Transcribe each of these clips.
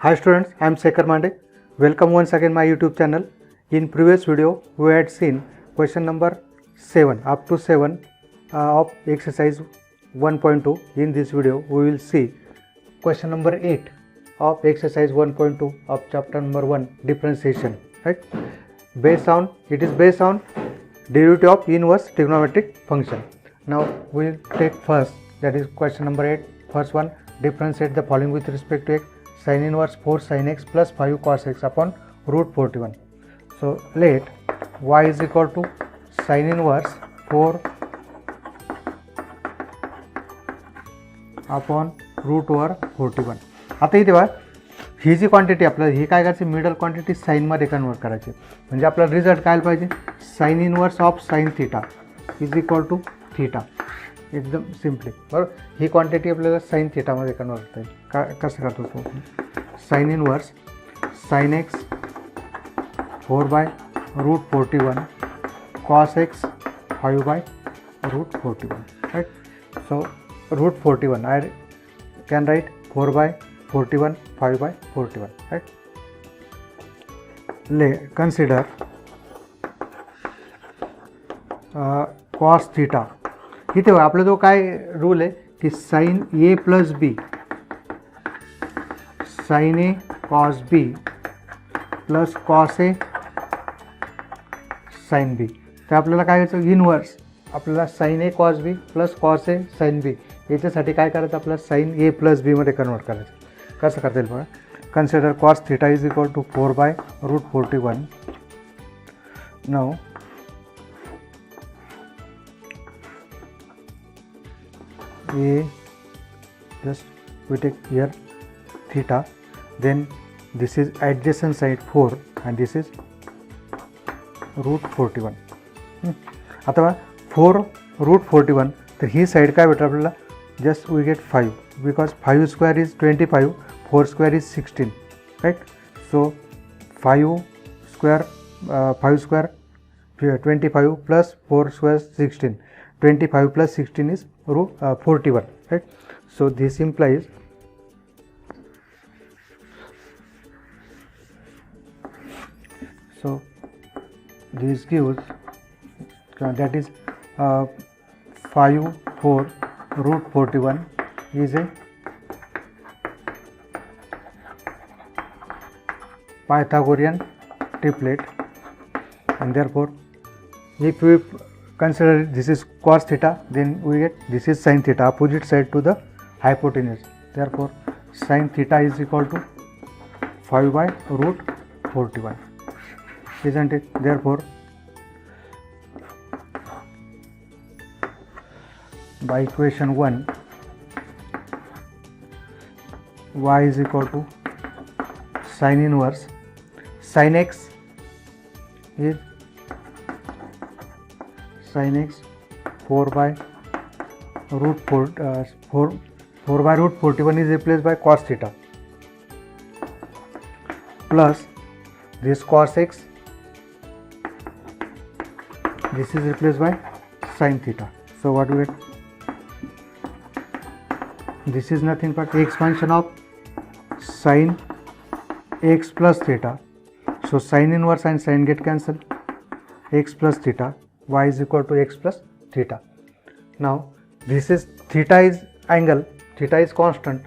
Hi students, I am Sekhar Mande. Welcome once again my YouTube channel. In previous video, we had seen question number 7 up to 7 of exercise 1.2. In this video, we will see question number 8 of exercise 1.2 of chapter number 1 differentiation. Right? It is based on derivative of inverse trigonometric function. Now we will take first, that is question number 8. First one, differentiate the following with respect to x. Sin inverse 4 sin x plus 5 cos x upon root 41. So let y is equal to sin inverse 4 upon root over 41. आता इथे बघा, ही जी quantity आपल्याला ही काय करायची, middle quantity साईनमध्ये convert करायची. म्हणजे आपला result काय पाहिजे, sine inverse of sine theta is equal to theta. एकदम सिम्पली बरोबर. ही क्वांटिटी आपल्याला साइन थीटामध्ये कन्वर्ट करता येईल. कसं करतो तो, sine inverse sine x 4 by root 41 cos x 5 by root 41. Right. So root 41 I can write 4 by 41 5 by 41. Right. Consider cos theta. इथे आपला जो काय रूल आहे की sine A plus B, sine A cos B plus cos A sine B. तर आपल्याला काय करायचं, इनवर्स आपल्याला sine A cos B plus cos A sine B याच्यासाठी काय करायचं, आपल्याला साइन ए प्लस बीमध्ये कन्वर्ट करायचं. कसं करता येईल बघा. Consider cos theta is equal to 4 by root 41. Now we take here theta, then this is adjacent side 4 and this is root 41. आता 4 root 41, तर ही साइड काय भेटलं आपल्याला, just we get 5 because 5 square is 25, 4 square is 16. Right. So 5 square 25 plus 4 square 16. 25 plus 16 is 41. Right. So this implies this gives that is 5 4 root 41 is a Pythagorean triplet, and therefore if we consider this is cos theta, then we get this is sin theta, opposite side to the hypotenuse. Therefore sin theta is equal to 5 by root 41, isn't it? Therefore by equation 1, y is equal to sin inverse sin x is sin x 4 by root 4 by root 41 is replaced by cos theta plus this cos x, this is replaced by sin theta. So what we get, this is nothing but expansion of sin x plus theta. So sin inverse and sin get cancelled, x plus theta, y is equal to x plus theta. Now this is theta is angle, theta is constant.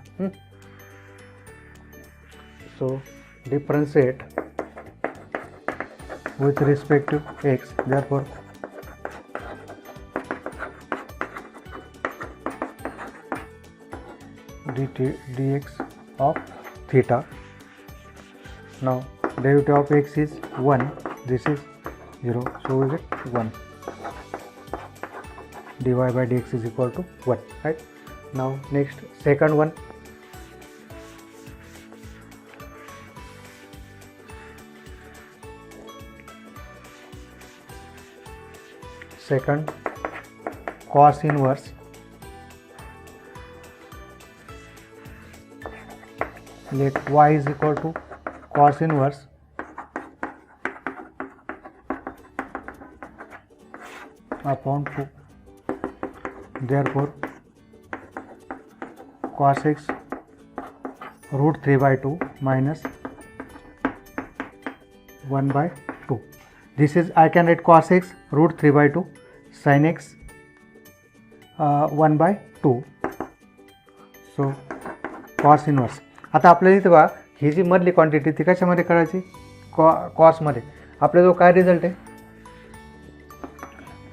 So differentiate with respect to x. Therefore dx of theta. Now derivative of x is 1, this is 0, so we get 1. dy by dx is equal to 1. Right. Now next, second one. Second, cos inverse let y is equal to cos inverse upon 2. Therefore cos x root 3 by 2 minus 1 by 2. This is, I can write cos x root 3 by 2 sin x 1 by 2. So cos inverse. आता आपल्याला इथे बघा ही जी मधली quantity ती कशामध्ये करायची, कॉसमध्ये. आपल्याजवळ काय रिझल्ट आहे,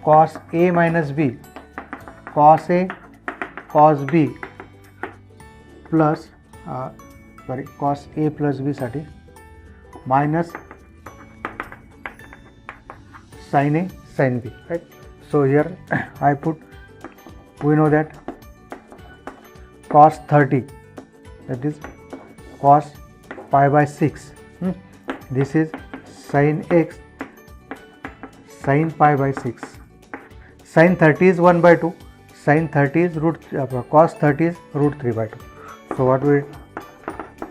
cos A minus B cos A cos B plus sorry cos A plus B साठी minus sine A sine B, right. So here I put, we know that cos 30, that is cos pi by 6. This is sin x sin pi by 6. Sin 30 is 1 by 2. Sin 30 is cos 30 is root 3 by 2. So what we,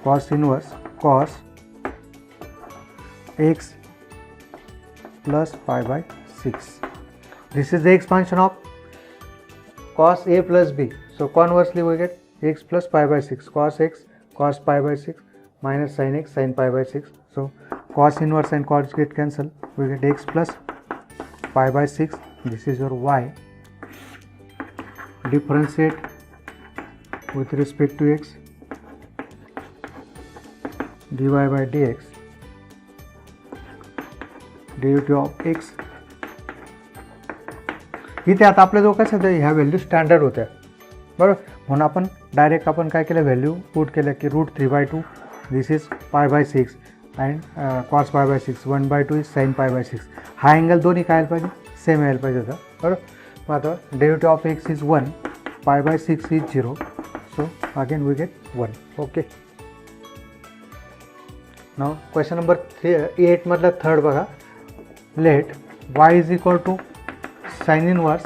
cos inverse cos x plus pi by 6. This is the expansion of cos a plus b. So conversely we get x plus pi by 6, cos x cos pi by 6 minus sin x sin pi by 6. So cos inverse and cos get cancelled. We get x plus pi by 6. This is your y. Differentiate with respect to x, dy by dx, derivative of x. इथे आता आपल्याजवळ कसं होतं, ह्या value standard होत्या बरोबर, म्हणून आपण डायरेक्ट आपण काय केलं, व्हॅल्यू पुट केलं की root 3 by 2, this is pi by 6 and cos pi by 6, 1 by 2 is sine pi by 6. हा अँगल दोन्ही काय यायला पाहिजे, सेम यायला पाहिजे होता बरोबर. मग आता derivative of x is 1, pi by 6 is 0. So again we get 1. Okay. Now question number 8 मधला थर्ड बघा. Let y is equal to sine inverse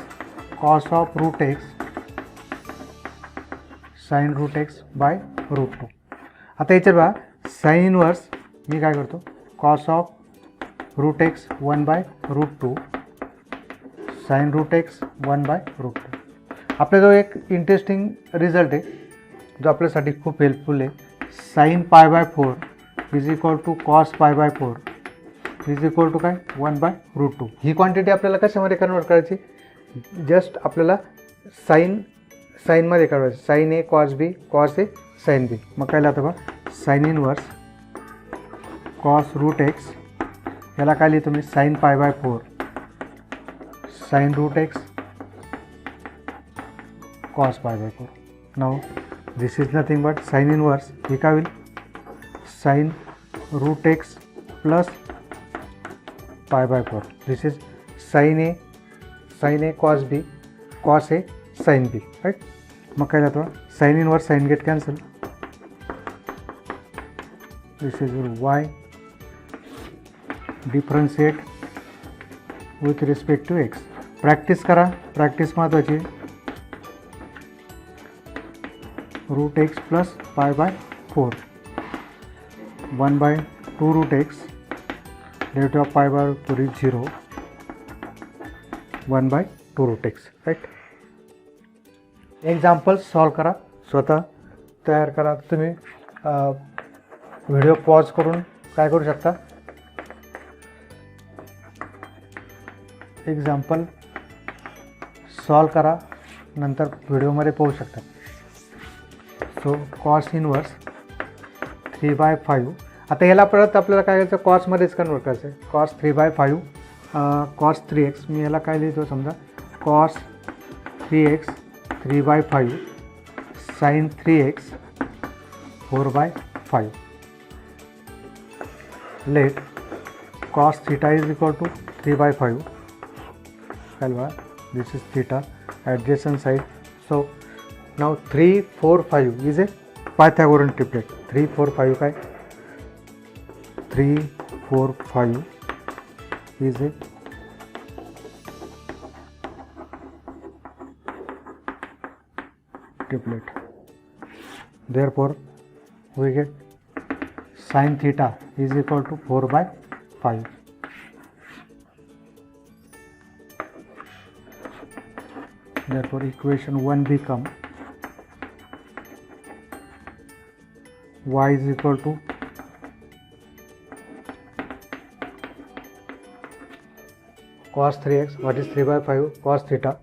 cos of root x sine root x by root 2. आता याच्यात बघा sine inverse मी काय करतो, cos of root x 1 by root 2 sine root x 1 by root 2. आपल्याजवळ एक इंटरेस्टिंग रिझल्ट आहे जो आपल्यासाठी खूप हेल्पफुल आहे. Sine pi by 4 is equal to cos pi by 4 is equal to काय 1 बाय रूट 2. ही क्वांटिटी आपल्याला कशामध्ये कन्वर्ट करायची, जस्ट आपल्याला साईनमध्ये करायचं, sine A cos B cos A sine B. मग काय लिहितो बा, sine inverse cos root x, याला काय लिहितो मी, sine pi by 4 sine root x cos pi by 4. Now this is nothing but sine inverse, हे काय होईल, sine root x plus pi by 4. This is sine A cos B cos A sine B, right. मग काय जातो, sine inverse sign get cancel. This is your y. Differentiate with respect to x. Practice करा, practice महत्त्वाची. Root x plus pi by 4 1 by 2 root x derivative of pi by 4 is 0 1 by 2 root x, right. Example solve करा, स्वतः तयार करा. तुम्ही video pause करून काय करू शकता, एक्झाम्पल सॉल्व करा, नंतर व्हिडिओमध्ये पाहू शकता. So cos inverse 3 by 5. आता याला परत आपल्याला काय करायचं, कॉसमध्येच कन्वर्ट करायचं आहे. कॉस 3 by 5 कॉस 3x, मी याला काय लिहितो समजा, cos 3x 3 by 5 sine 3x 4 by 5. Let cos theta is equal to 3 by 5. कलवा, this is theta adjacent side. So now 3 4 5 is a Pythagorean triplet. 3 4 5 काय, 3 4 5 is a triplet. Therefore we get sin theta is equal to 4 by 5. Therefore equation 1 become y is equal to cos 3x. What is 3 by 5? Cos theta.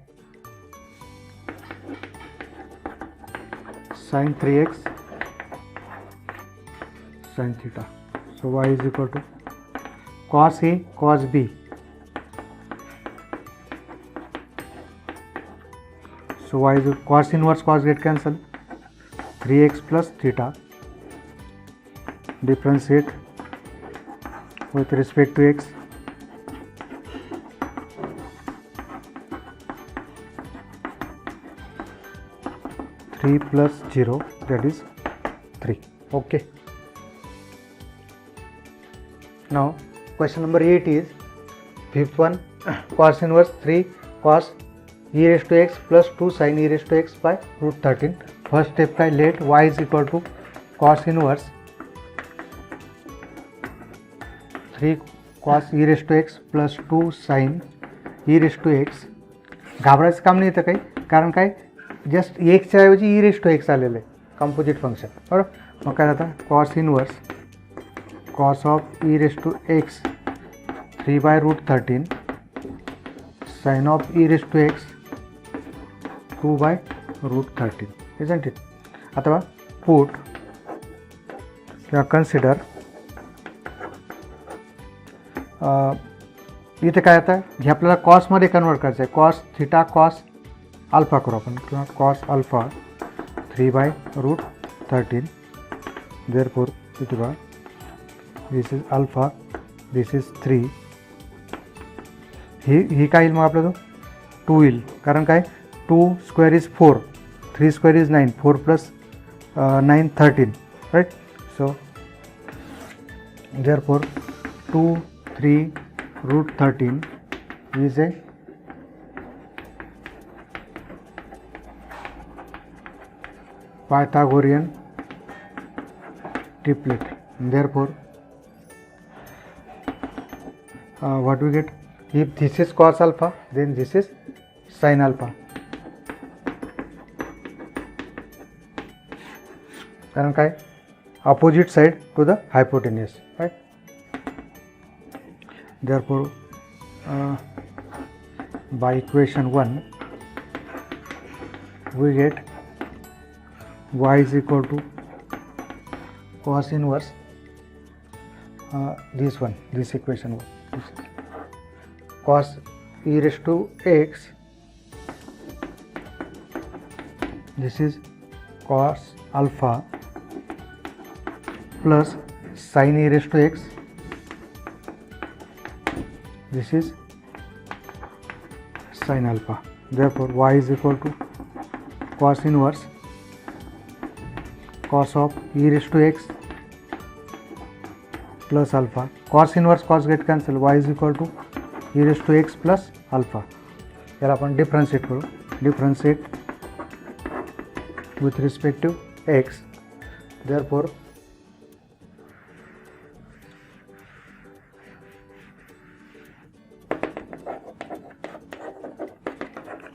Sin 3x sin theta. So y is equal to cos A cos B. So y is cos inverse cos get cancel. 3x plus theta. Differentiate with respect to x. Three plus 0, that is 3. Okay. Now question number 8 is fifth one. Cos inverse 3 cos e raised to x plus 2 sin e raised to x by root 13. First step का let y is equal to cos inverse 3 cos e raised to x plus 2 sin e raised to x. घाबरायचं काम नाही तर काही, कारण काय just एक्सच्या ऐवजी ई raise to x आलेलं आहे कंपोजिट फंक्शन. बरोबर. मग काय राहतं cos inverse cos of e raise to x 3 by root 13 sine of e raise to x 2 by root 13 isn't it. अथवा पुट किंवा कन्सिडर इथे काय आता हे आपल्याला कॉसमध्ये कन्वर्ट करायचं आहे. कॉस थिटा कॉस अल्फा करू आपण किंवा cos alpha 3 by root 13. Therefore इथे बघा this is alpha this is 3. ही काय येईल मग आपलं 2 येईल, कारण काय 2 square is 4 3 square is 9 4 plus 9 13 right. So therefore 2 3 root 13 is a Pythagorean triplet. Therefore, what we get? If this is cos alpha, then this is sin alpha. कारण काय opposite side to the hypotenuse, right? Therefore, by equation 1, we get y is equal to cos inverse this equation 1 cos e raised to x, this is cos alpha plus sin e raised to x, this is sin alpha. Therefore y is equal to cos inverse cos of e raised to x plus alpha. Cos inverse cos get cancel. Y is equal to e raised to x plus alpha. याला आपण differentiate करू. Differentiate with respect to x. Therefore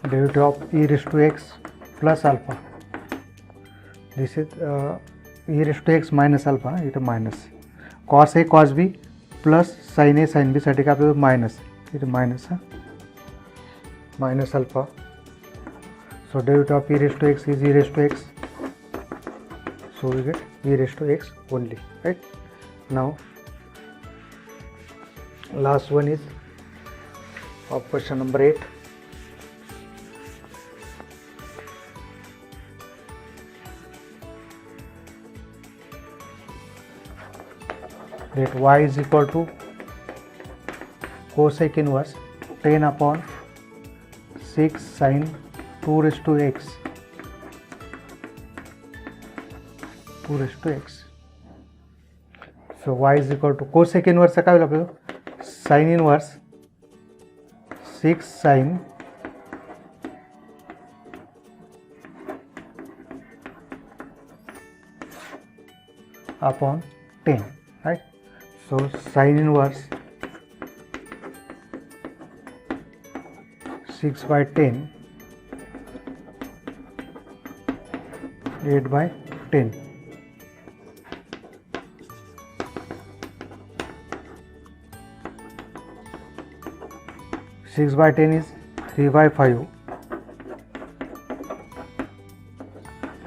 derivative of e raised to x plus alpha. This is e raised to x minus alpha, इथं minus cos a cos b plus sin a sin b साठी काय आपल्याला minus, इथं minus minus alpha. So derivative of e raised to x is e raised to x, so we get e raised to x only, right? Now last one is of question number 8. That y is equal to cosec inverse 10 upon 6 sin 2 raised to x 2 raised to x. So y is equal to cosec inverse काय होईल आपल्याला sin inverse 6 sin upon 10, right? So sin inverse 6 by 10 8 by 10. 6/10 is 3/5,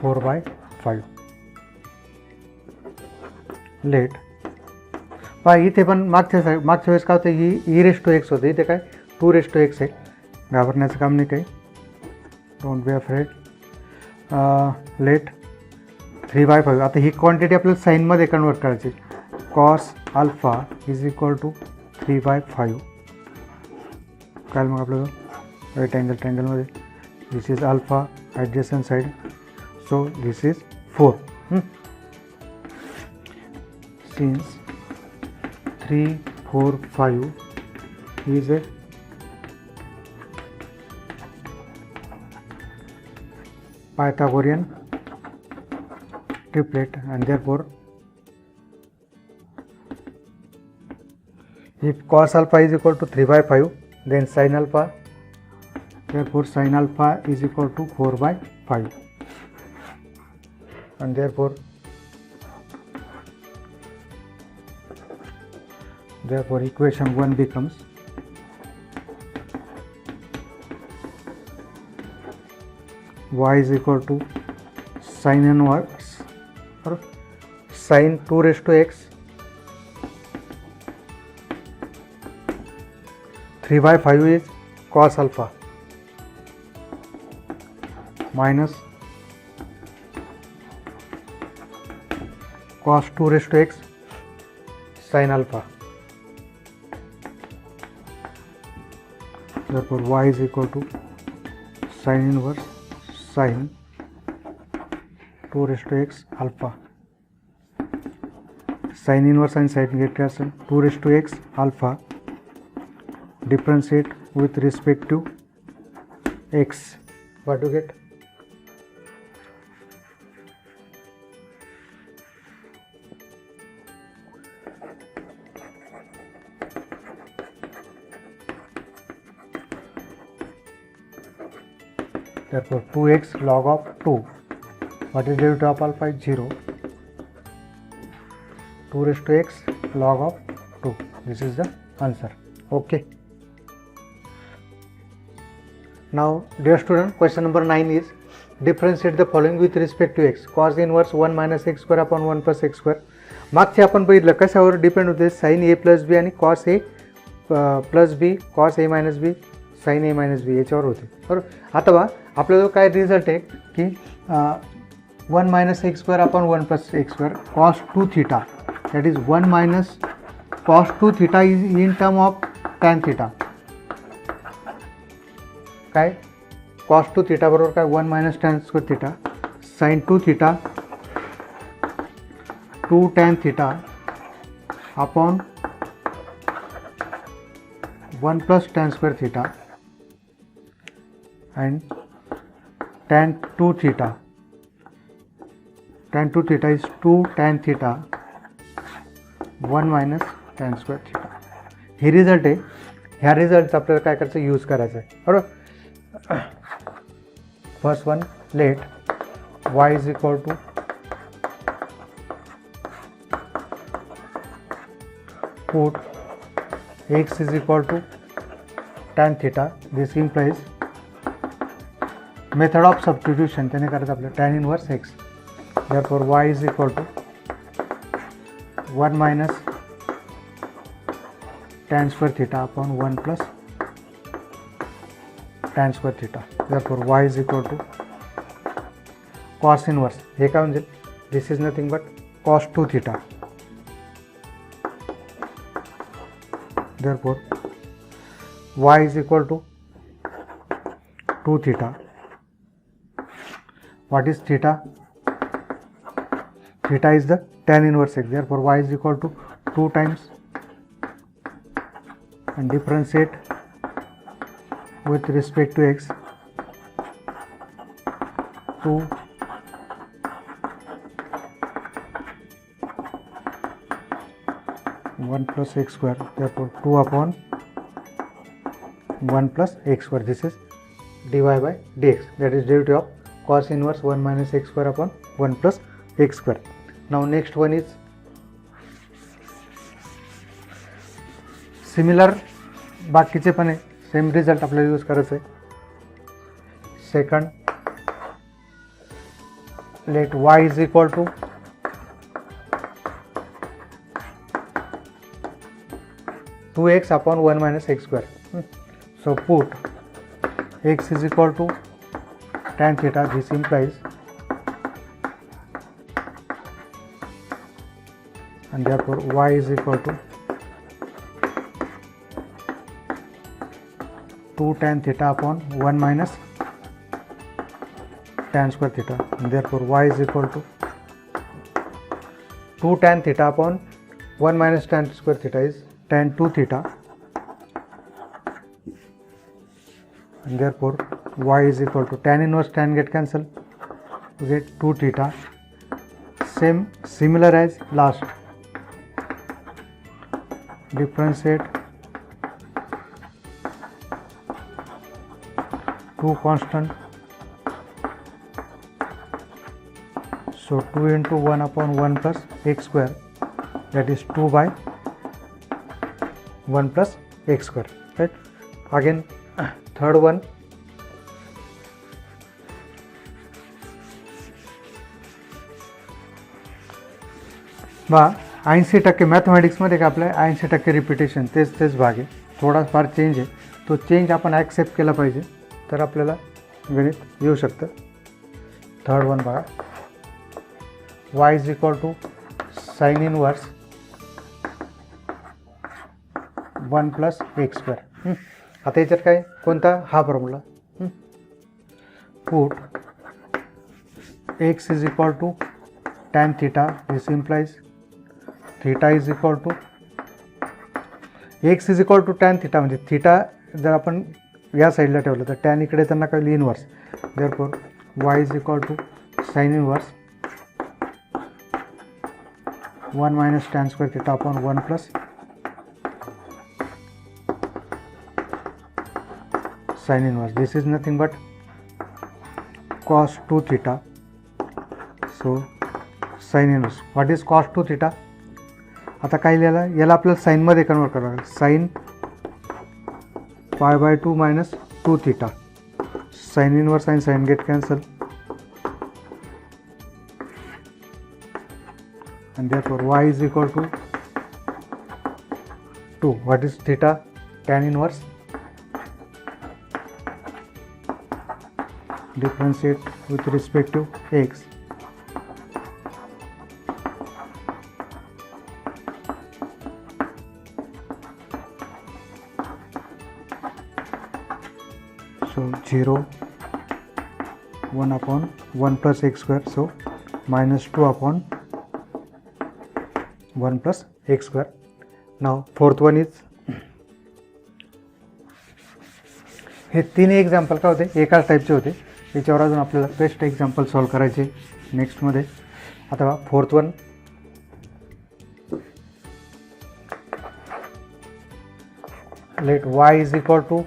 4/5. Late पहा इथे पण मागच्या वेळेस काय होतं, ही e⁻x होते, इथे काय 2⁻x आहे. घाबरण्याचं काम नाही काही, डोंट बी अफ्रेड. लेट 3/5. आता ही क्वांटिटी आपल्याला साईनमध्ये कन्वर्ट करायची. Cos alpha is equal to 3/5. काय मग आपलं राईट अँगल ट्रँगलमध्ये this is alpha adjacent side, so this is 4. Since 3, 4, 5 is a Pythagorean triplet, and therefore if cos alpha is equal to 3/5, then sin alpha, therefore sin alpha is equal to 4/5, and therefore equation 1 becomes y is equal to sin inverse or sin 2⁻x 3/5 is cos alpha minus cos 2⁻x sin alpha. Therefore y is equal to sin inverse sin 2⁻x alpha. Sin inverse and sin get cancelled. 2⁻x alpha differentiate with respect to x. What do you get? Therefore 2x log of 2. What is derivative of alpha? Is 0. 2⁻x log of 2. This is the answer. Okay. Now dear student, question number 9 is differentiate the following with respect to x. Cos inverse 1 minus x square upon 1 plus x square. मागचे आपण बघितलं कशावर depend होते, sin a plus b आणि cos a plus b, cos a minus b, sin a minus b याच्यावर होते, बरोबर. आता बघा आपल्याला काय रिझल्ट आहे की 1 minus x square upon 1 plus x square cos 2 theta, that is 1 minus cos 2 theta is in term of tan theta. काय cos 2 theta बरोबर काय 1 minus tan square theta sin 2 theta 2 tan theta upon 1 plus tan square theta and tan 2 theta. Tan 2 theta is 2 tan theta 1 minus tan square theta. Hey result आहे. ह्या रिझल्टचा आपल्याला काय करायचं, use करायचं आहे, बरोबर. First one, let y is equal to put x is equal to tan theta. This implies method of substitution. त्याने करायचं आपलं tan inverse x. Therefore y is equal to 1 minus tan square theta upon 1 plus tan square theta. Therefore y is equal to cos inverse. हे काय म्हणजे, this is nothing but cos 2 theta. Therefore y is equal to 2 theta. What is theta? Theta is the tan inverse x. Therefore y is equal to 2 times and differentiate with respect to x 2 1 plus x square. Therefore 2 upon 1 plus x square. This is dy by dx, that is derivative of cos inverse 1 minus x square upon 1 plus x square. Now next one is similar, बाकीचे पण आहे same result आपल्याला use करायचं आहे. Second, let y is equal to 2x upon 1 minus x square. So put x is equal to tan theta. This implies, and therefore y is equal to 2 tan theta upon 1 minus tan square theta, and therefore y is equal to 2 tan theta upon 1 minus tan square theta is tan 2 theta, and therefore y is equal to tan inverse tan get cancel, we get 2 theta. Similar as last, differentiate 2 constant, so 2 into 1 upon 1 plus x square, that is 2 by 1 plus x square, right? Again, third one, बा 80% मॅथमॅटिक्समध्ये का आपल्या 80% repetition तेच भाग आहे, थोडाफार change आहे. तो change आपण ॲक्सेप्ट केला पाहिजे तर आपल्याला गणित येऊ शकतं. थर्ड वन बघा, y is equal to sine inverse 1 plus x square. आता याच्यात काय, कोणता हा formula, put x is equal to tan theta. This implies theta is equal to x is equal to tan theta, म्हणजे theta जर आपण या साईडला ठेवलं तर टॅन इकडे त्यांना कळली inverse. Therefore y is equal to sine inverse 1 minus tan square theta upon 1 plus sin inverse. This is nothing but cos 2 theta. So sin inverse. What is cos 2 theta? आता काय लिहायला, याला आपल्याला साईनमध्ये कन्वर्ट करावं लागेल. Sine pi by 2 minus 2 theta. Sine inverse आणि sine get cancel, and therefore y is equal to 2. What is theta? Tan inverse. Differentiate with respect to x. So 0, 1 upon 1 plus x square. So minus 2 upon 1 plus x square. Now fourth one is, हे तीन example काय होते, एकाच टाईपचे होते. याच्यावर अजून आपल्याला best example solve करायचे नेक्स्टमध्ये. आता fourth one, let y is equal to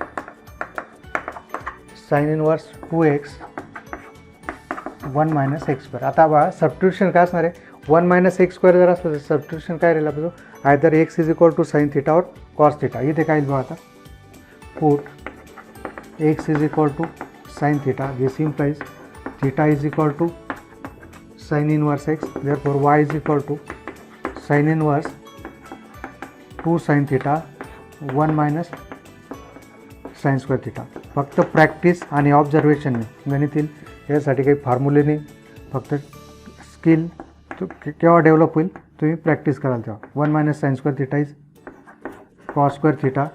sine inverse 2x 1 minus x square. आता बघा सबस्टिट्यूशन काय असणार आहे, 1 मायनस एक्स स्क्वेअर जर असलं तर सबस्टिट्यूशन काय राहील आपलं, either x is equal to sine theta और कॉस थीटा. इथे काय बघा, आता put x is equal to sin theta. This implies theta is equal to sin inverse x. Therefore y is equal to sin inverse 2 sin theta 1 minus sin square theta. फक्त practice आणि ऑब्झर्वेशनने गणितील यासाठी काही फॉर्म्युले नाही, फक्त स्किल केव्हा develop होईल, तुम्ही practice कराल तेव्हा. 1 minus sine square theta is cos square theta,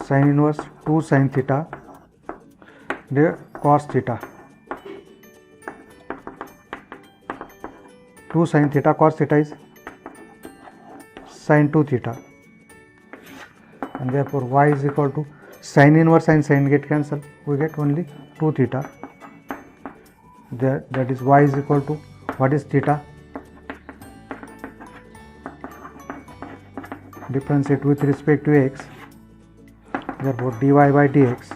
sin inverse 2 sin theta de cos theta, 2 sin theta cos theta is sin 2 theta, and therefore y is equal to sin inverse and sin get cancel, we get only 2 theta. That is y is equal to, what is theta, differentiate with respect to x. Therefore dy by dx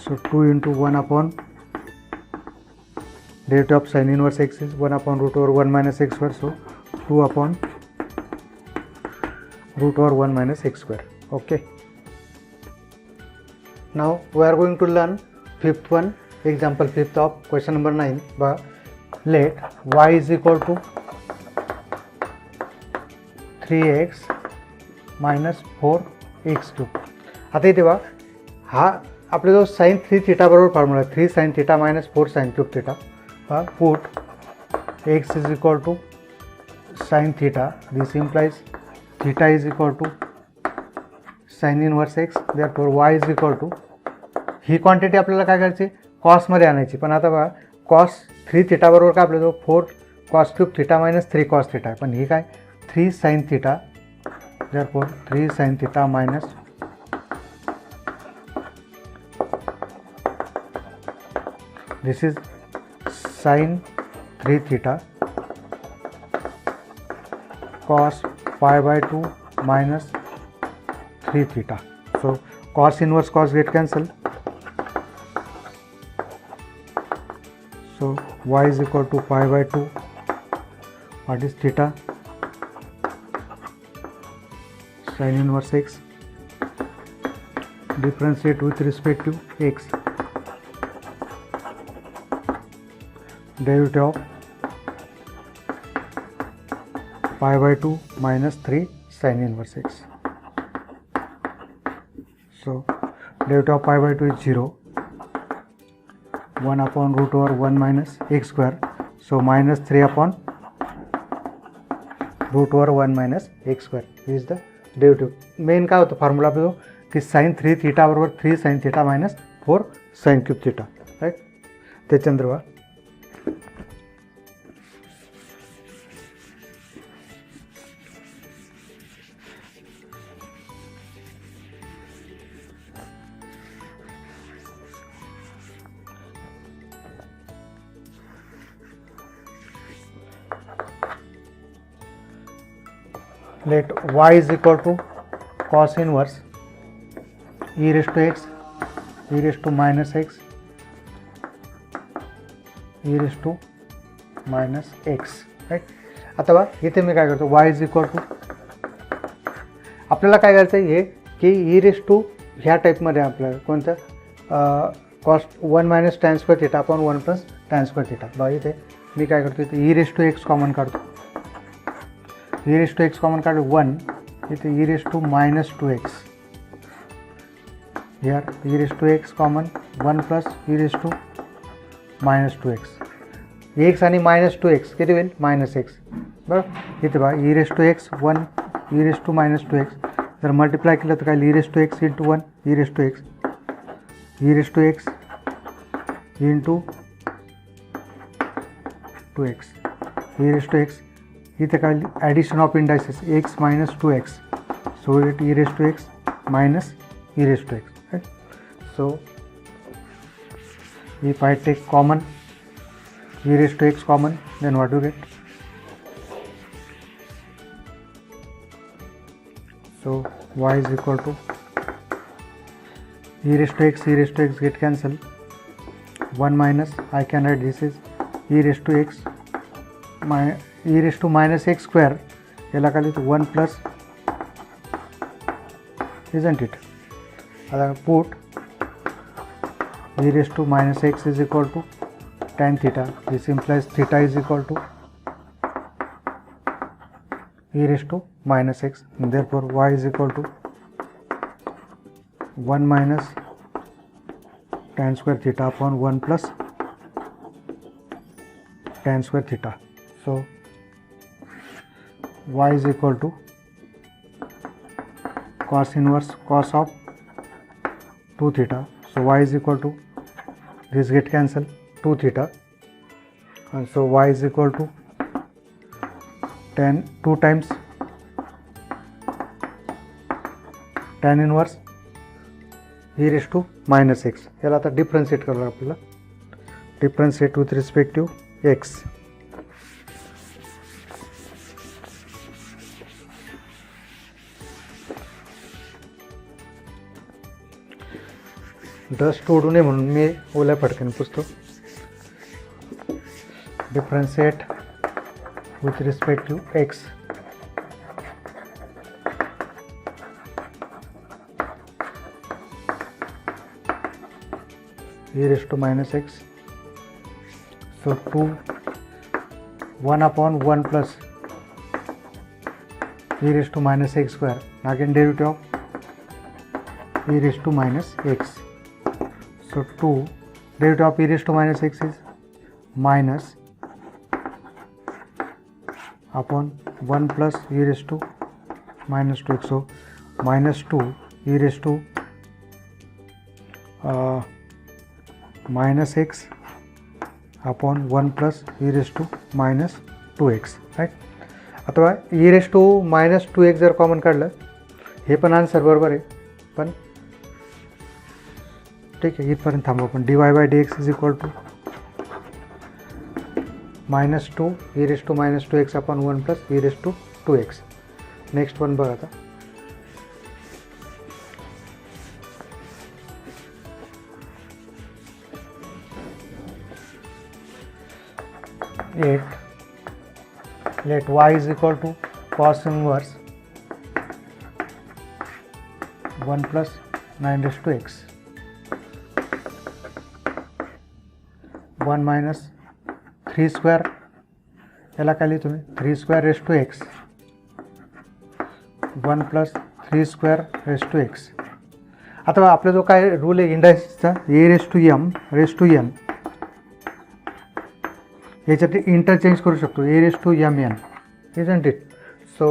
so 2 into 1 upon derivative of sine inverse x is 1 upon root over 1 minus x square, so 2 upon root over 1 minus x square. Okay, now we are going to learn fifth one, example fifth of question number 9. Let y is equal to 3x minus 4x cube. आता इथे बघा, हा आपल्या जो sign 3 theta बरोबर formula 3 sin थीटा minus 4 sin cube theta. Put x is equal to sin theta. This implies theta is equal to sin inverse x. Therefore y is equal to, he quantity आपल्याला काय करायची, कॉसमध्ये आणायची. पण आता बघा, cos 3 theta बरोबर काय आपल्याजवळ 4 cos cube theta minus 3 cos theta आहे. पण ही काय 3 sin थीटा. therefore 3 sin थीटा minus this is sin 3 theta cos pi by 2 minus 3 theta. So cos inverse cos get cancelled. So y is equal to pi by 2. What is theta? Sin inverse x. Differentiate with respect to x. Derivative of pi by 2 minus 3 sin inverse x. So derivative of pi by 2 is 0. 1 upon root over 1 minus x square. So minus 3 upon root over 1 minus x square is the derivative. Main काय होतं formula आपलं की sin 3 theta बरोबर 3 sin थीटा minus 4 sin cube theta. Right, त्याच्यानंतर बघा let y is equal to cos inverse e raised to x, e raised to minus x, e raised to minus x. Right, आता बघा इथे मी काय करतो, y is equal to, आपल्याला काय करायचं आहे हे की e raised to ह्या टाईपमध्ये आपल्याला कोणतं cost 1 minus tan square theta upon 1 plus tan square theta. बघा इथे मी काय करतो, इथे e raised to x common काढतो. e raised to x common काढलो 1, इथे e raised to minus 2x. here e raised to x common 1 plus e raised to minus 2x. x आणि minus 2x किती होईल, मायनस x. बरं, इथे बघा e raised to x 1, e raised to minus 2x. जर multiply केलं तर काय, e raised to x into 1 e raised to x, e raised to x into 2x, e raised to x. इथे काय addition of indices x minus 2x. So it e raised to x minus e raised to x. Right? So if I take common e raised to x common, then what do you get? So y is equal to e raised to x get cancelled. 1 minus, I can write this is e raised to x e raised to minus x square. याला काय लिहितो 1 plus, isn't it? आता put e raised to minus x is equal to tan theta. This implies theta is equal to e raised to minus x. And therefore y is equal to 1 minus tan square theta upon 1 plus tan square theta. So y is equal to cos inverse cos of 2 theta. So y is equal to, this get cancelled, 2 theta, and so y is equal to 2 times tan inverse e raised to minus x. याला आता differentiate करावं आपल्याला, differentiate with respect to x. Dust उडू नये म्हणून मी ओल्या फडक्याने पुसतो. differentiate with respect to x. E raised to minus x. So 1 upon 1 plus e raised to minus x square. Again derivative of e raised to minus x. So 2 derivative of e raised to minus x is minus upon 1 plus e raised to minus 2x. So minus 2 e raised to minus x upon 1 plus e raised to minus 2x, right. अथवा e raised to minus 2x जर common काढलं, हे पण answer बरोबर आहे, पण ठीक आहे, इथपर्यंत थांबू आपण. dy by dx is equal to minus 2 e raised to minus 2x upon 1 plus e raised to 2x. Next one बघा आता. let y is equal to cos inverse 1 plus 9 raised to x 1 minus 3 square, याला काय लिहितो मी 3 square raised to x 1 plus 3 square raised to x. आता आपला जो काय rule आहे इंडायसचा a raised to m raised to n, याच्यात इंटरचेंज करू शकतो a raised to mn, isn't it? So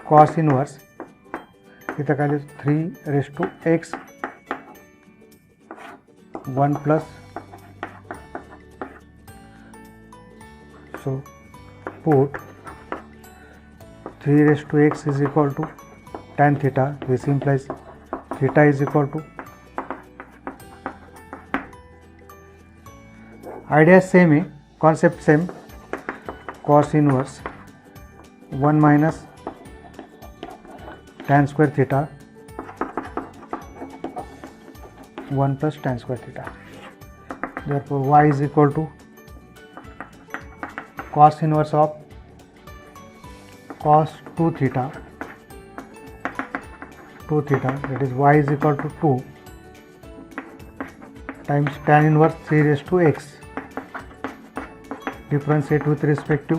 cos inverse इथं काय लिहितो 3 raised to x 1 plus, so put 3 raised to x is equal to tan theta. This implies theta is equal to, idea same है, concept same, cos inverse 1 minus tan square theta 1 plus tan square theta. Therefore y is equal to cos inverse of cos 2 theta, that is y is equal to 2 times tan inverse 3 raised to x. Differentiate with respect to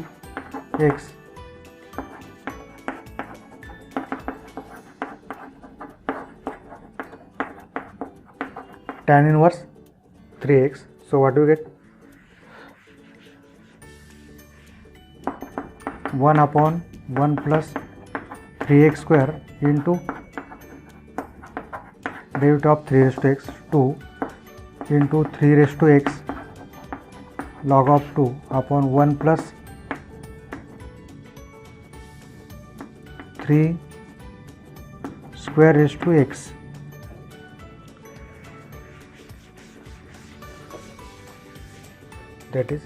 x. Tan inverse 3x. So what do we get? 1 upon 1 plus 3x square into derivative of 3 raised to x 2 into 3 raised to x log of 2 upon 1 plus 3 square raised to x. That is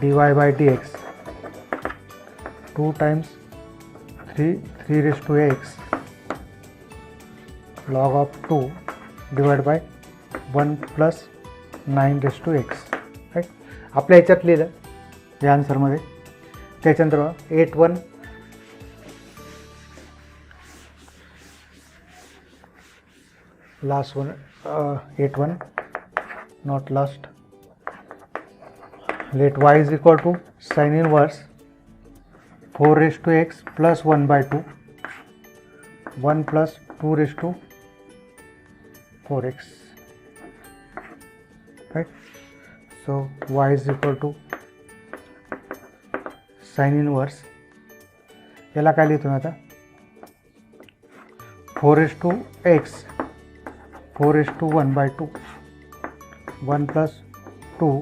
dy by dx 2 times 3 raised to x log of 2 divided by 1 plus 9 raised to x. Right. आपल्या ह्याच्यात लिहिलं या आन्सरमध्ये. त्याच्यानंतर 8 1 last one 8 1 not last. Let y is equal to sin inverse 4 raised to x plus 1 by 2 1 plus 2 raised to 4x, right? So y is equal to sin inverse, याला काय लिहितो मी आता 4 raised to x 4 raised to 1 by 2 1 plus 2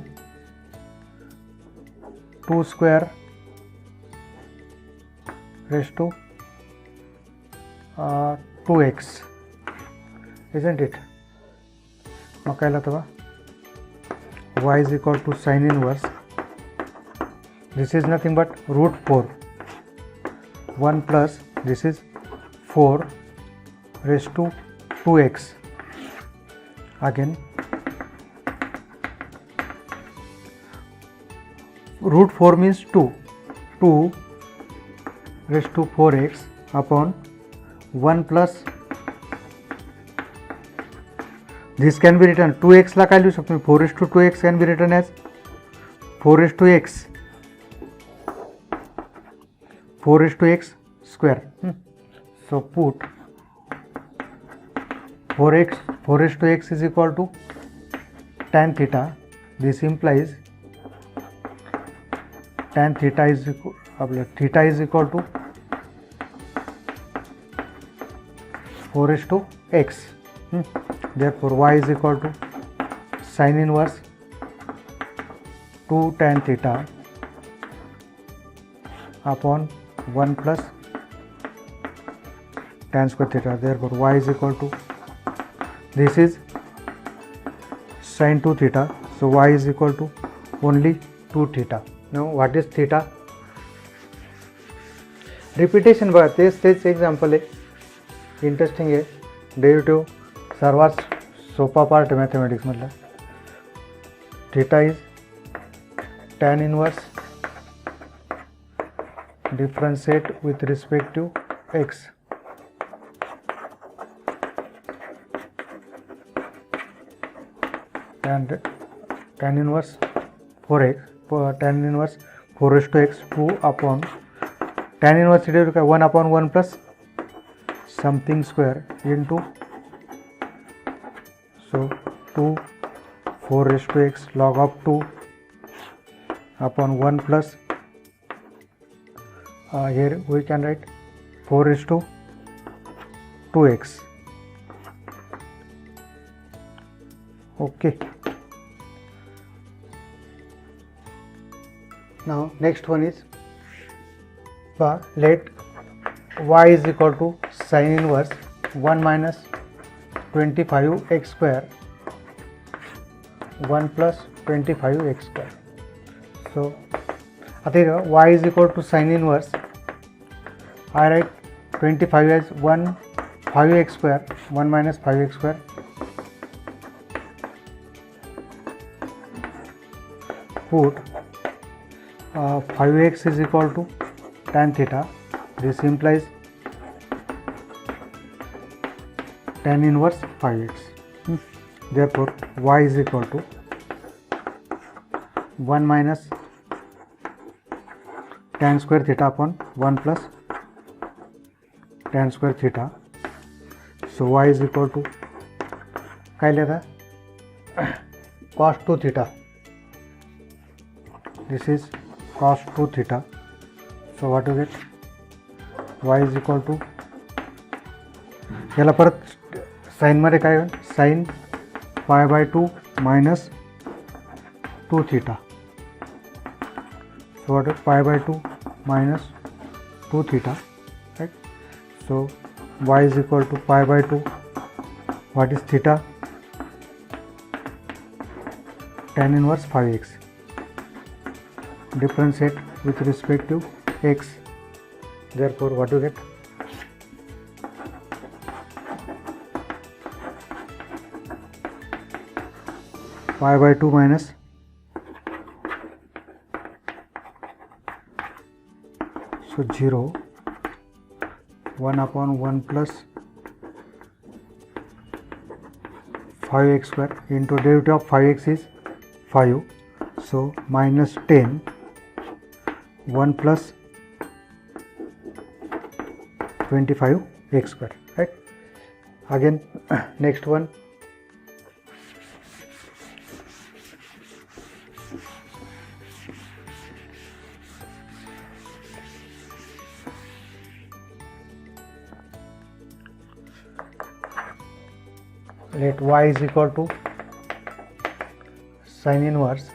square raised to 2x, isn't it? मग काय लिहितो बा y is equal to sin inverse, this is nothing but root 4 1 plus this is 4 raised to 2x, again root 4 means 2. 2 raised to 4x upon 1 plus this can be written 2x ला काय लिहू शकतो मी 4 raised to 2x can be written as 4 raised to x 4 raised to x square. So put 4 raised to x is equal to tan theta. This implies tan theta is equal to 4 raised to x. Therefore y is equal to sin inverse 2 tan theta upon 1 plus tan square theta. Therefore y is equal to, this is sin 2 theta, so y is equal to only 2 theta. Now what is theta? Repetition बघा, तेच example आहे, interesting आहे. Derivative सर्वात सोपा part आहे मॅथमॅटिक्समधला. Theta is tan inverse differentiate with respect to x. and tan inverse 4x, tan inverse 4 raised to x 2 upon tan inverse 1 upon 1 plus something square into, so 2 4 raised to x log of 2 upon 1 plus here we can write 4 raised to 2x. Okay. Now next one is let y is equal to sin inverse 1 minus 25x square 1 plus 25x square. So आता y is equal to sin inverse, I write 25 as 1 5x square 1 minus 5x square put 5x is equal to tan theta. This implies tan inverse 5x. Therefore y is equal to 1 minus tan square theta upon 1 plus tan square theta. So y is equal to काय लेता cos 2 theta. This is cos 2 theta. So what you get? Y is equal to, याला परत sign मध्ये काय होईल, sign pi by 2 minus 2 theta. So what is pi by 2 minus 2 theta, right? So y is equal to pi by 2. What is theta? Tan inverse 5x. Differentiate with respect to x. Therefore what you get? Pi by 2 minus so 0 1 upon 1 plus 5x square into derivative of 5x is 5, so minus 10 1 plus 25x square, right? Again next one, let y is equal to sin inverse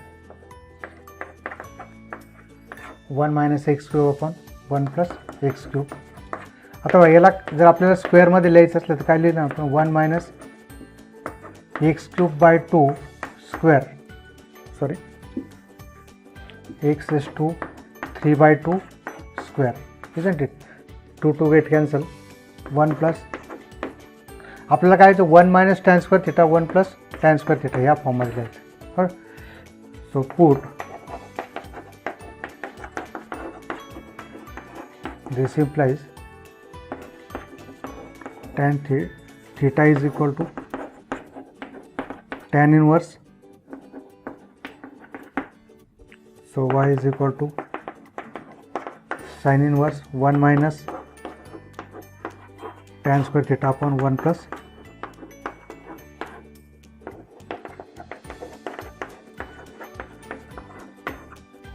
1 minus x cube upon 1 plus x cube. आता याला जर आपल्याला square मध्ये लिहायचं असलं तर काय लिहिलं आपण 1 minus x cube by 2 square, sorry x is to 3 by 2 square, isn't it? 2 get cancel, 1 plus आपल्याला काय आहे 1 minus tan square theta 1 plus tan square theta या फॉर्ममध्ये लिहायचं. So put This implies tan theta is equal to tan inverse, so y is equal to sin inverse 1 minus tan square theta upon 1 plus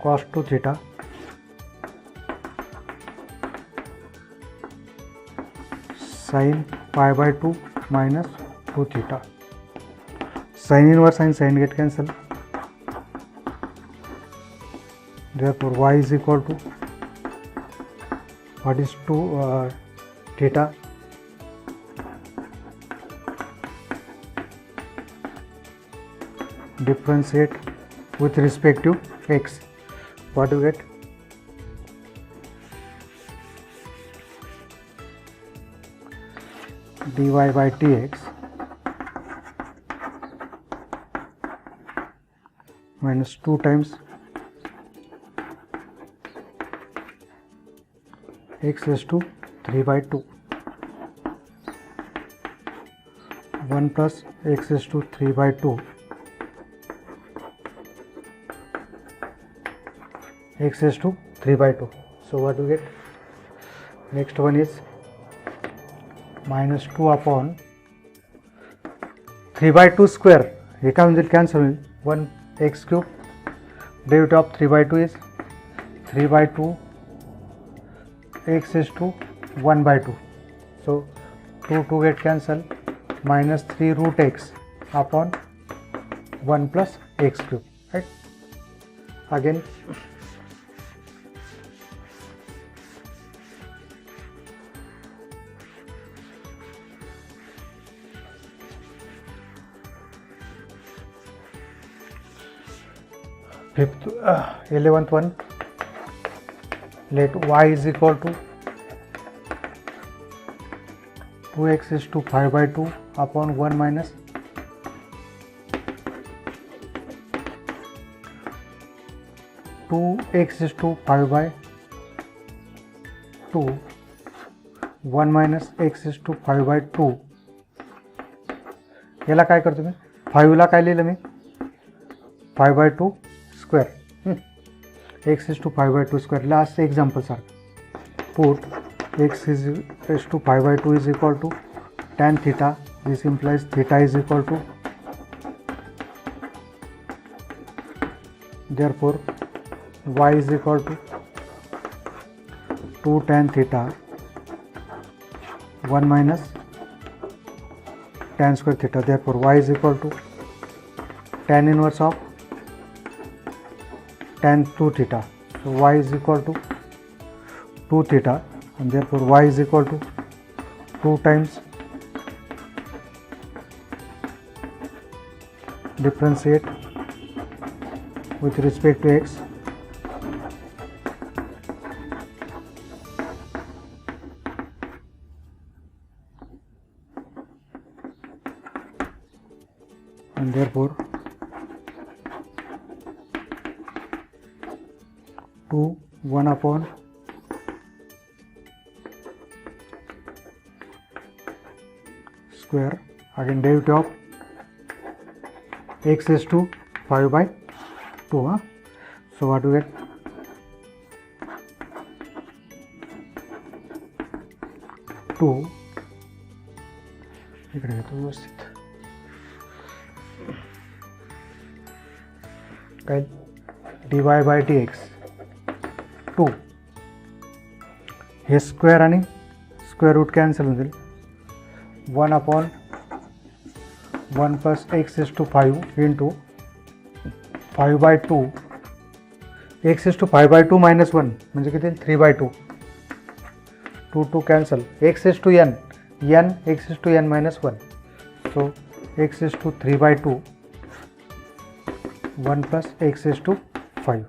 cos 2 theta sin pi by 2 minus 2 theta. Sin inverse and sin get cancelled. Therefore, y is equal to what is 2 theta differentiate with respect to x. What do you get? dy by dx minus 2 times x is to 3 by 2, 1 plus x is to 3 by 2, x is to 3 by 2. So what do you get? Next one is minus 2 upon 3 by 2 square. It comes in cancel 1 x cube. Derivative of 3 by 2 is 3 by 2 x is to 1 by 2. So 2 get cancelled, minus 3 root x upon 1 plus x cube, right? Again fifth 11th one, let y is equal to 2x is to 5 by 2 upon 1 minus 2x is to 5 by 2, 1 minus x is to 5 by 2. याला काय करतो मी 5 ला काय लिहिलं मी 5 by 2 square, x is to 5 by 2 square. Last example sir, put x is to 5 by 2 is equal to tan theta. This implies theta is equal to, therefore y is equal to 2 tan theta 1 minus tan square theta. Therefore y is equal to tan inverse of tan 2 theta. So y is equal to 2 theta, and therefore y is equal to 2 times differentiate with respect to x, and therefore 2 1 upon square, again derivative of x is to 5 by 2. So what do you get? Two इकडे घेतो व्यवस्थित काय dy by dx 2 हे square आणि square root cancel होऊन जाईल 1 upon 1 plus x is to 5 into 5 by 2 x is to 5 by 2 minus 1 म्हणजे किती 3 by 2 2 cancel x is to n x is to n minus 1 so x is to 3 by 2 1 plus x is to 5